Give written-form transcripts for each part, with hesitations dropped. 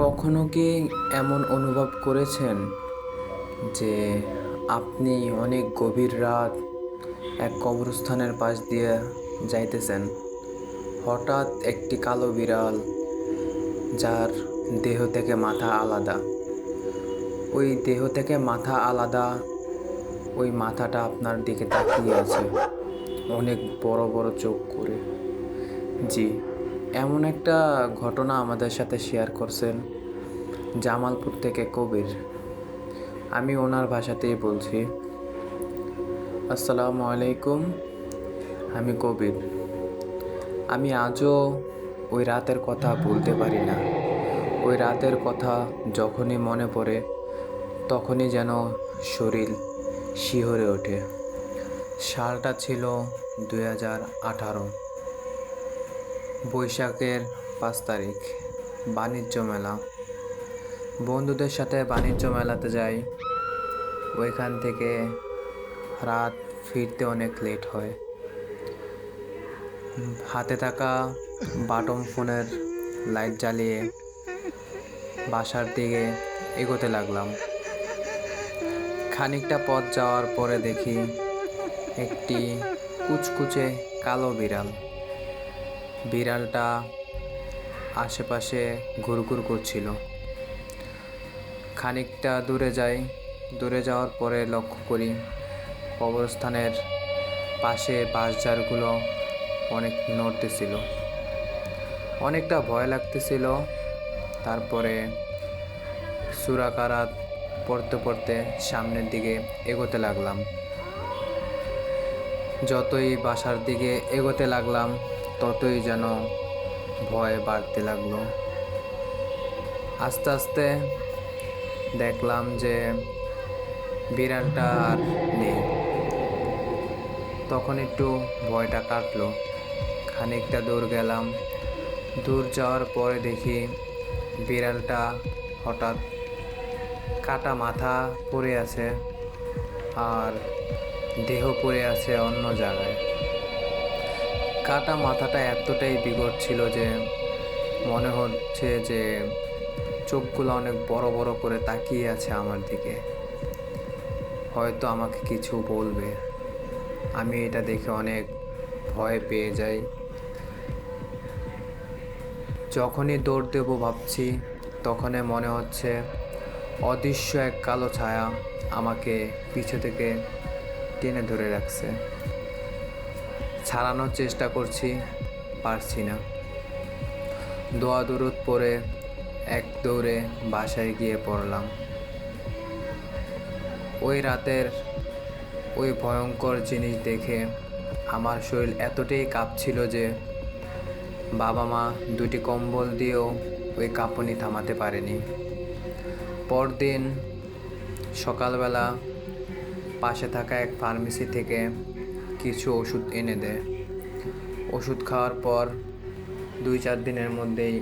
কখনো কি এমন অনুভব করেছেন যে আপনি অনেক গভীর রাত এক কবরস্থানের পাশ দিয়ে যাইতেছেন, হঠাৎ একটি কালো বিড়াল যার দেহ থেকে মাথা আলাদা, ওই দেহ থেকে মাথা আলাদা, ওই মাথাটা আপনার দিকে তাকিয়ে আছে অনেক বড় বড় চোখ করে। জি, এমন একটা ঘটনা আমাদের সাথে শেয়ার করছেন জামালপুর থেকে কবির। আমি ওনার ভাষাতেই বলছি। আসসালামু আলাইকুম, আমি কবির। আমি আজও ওই রাতের কথা ভুলতে পারি না। ওই রাতের কথা যখনই মনে পড়ে তখনই যেন শরীর শিহরে ওঠে। সালটা ছিল 2018, বৈশাখের 5 তারিখ। বাণিজ্য মেলা, বন্ধুদের সাথে বাণিজ্য মেলাতে যাই। ওইখান থেকে রাত ফিরতে অনেক লেট হয়। হাতে থাকা বাটন ফোনের লাইট জ্বালিয়ে বাসার দিকে এগোতে লাগলাম। খানিকটা পথ যাওয়ার পরে দেখি একটি কুচকুচে কালো বিড়াল। বিড়ালটা আশেপাশে ঘুরঘুর করছিল। খানিকটা দূরে যাই। দূরে যাওয়ার পরে লক্ষ্য করি কবরস্থানের পাশে বাঁশঝাড়গুলো অনেক নড়তেছিল। অনেকটা ভয় লাগতেছিল। তারপরে সূরা কারাত পড়তে পড়তে সামনের দিকে এগোতে লাগলাম। যতই বাসার দিকে এগোতে লাগলাম ততই যেন ভয় বাড়তে লাগলো। আস্তে আস্তে দেখলাম যে বিড়ালটা আর নেই। তখন একটু ভয়টা কাটলো। খানিকটা দূর গেলাম। দূর যাওয়ার পরে দেখি বিড়ালটা হঠাৎ কাটা মাথা পড়ে আছে আর দেহ পড়ে আছে অন্য জায়গায়। কাটা মাথাটা এতটাই বিকট ছিল যে মনে হচ্ছে যে চোখগুলো অনেক বড় বড় করে তাকিয়ে আছে আমার দিকে, হয়তো আমাকে কিছু বলবে। আমি এটা দেখে অনেক ভয় পেয়ে যাই। যখনই দৌড় দেবো ভাবছি তখনই মনে হচ্ছে অদৃশ্য এক কালো ছায়া আমাকে পিছু থেকে টেনে ধরে রাখছে। ছাড়ানোর চেষ্টা করছি, পারছি না। দোয়া দরুদ পড়ে এক দৌড়ে বাসায় গিয়ে পড়লাম। ওই রাতের ওই ভয়ঙ্কর জিনিস দেখে আমার শরীর এতটাই কাঁপছিল যে বাবা মা দুটি কম্বল দিয়েও ওই কাঁপুনি থামাতে পারেনি। পরদিন সকালবেলা পাশে থাকা এক ফার্মেসি থেকে কিছু ওষুধ এনে দেয়। ওষুধ খাওয়ার পর 2-4 দিনের মধ্যেই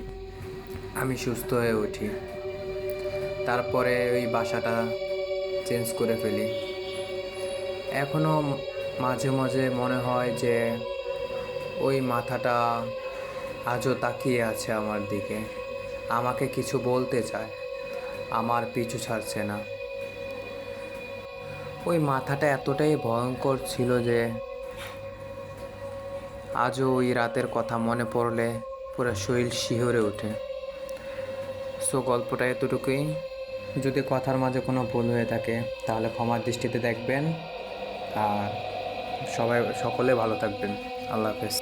আমি সুস্থ হয়ে উঠি। তারপরে ওই বাসাটা চেঞ্জ করে ফেলি। এখনও মাঝে মাঝে মনে হয় যে ওই মাথাটা আজও তাকিয়ে আছে আমার দিকে, আমাকে কিছু বলতে চায়, আমার পিছু ছাড়ছে না। ওই মাথাটা এতটাই ভয়ঙ্কর ছিল যে আজও ওই রাতের কথা মনে পড়লে পুরো শরীর শিহরে ওঠে। সো গল্পটা এতটুকুই। যদি কথার মাঝে কোনো ভুল হয়ে থাকে তাহলে ক্ষমার দৃষ্টিতে দেখবেন। আর সকলে ভালো থাকবেন। আল্লাহ হাফেজ।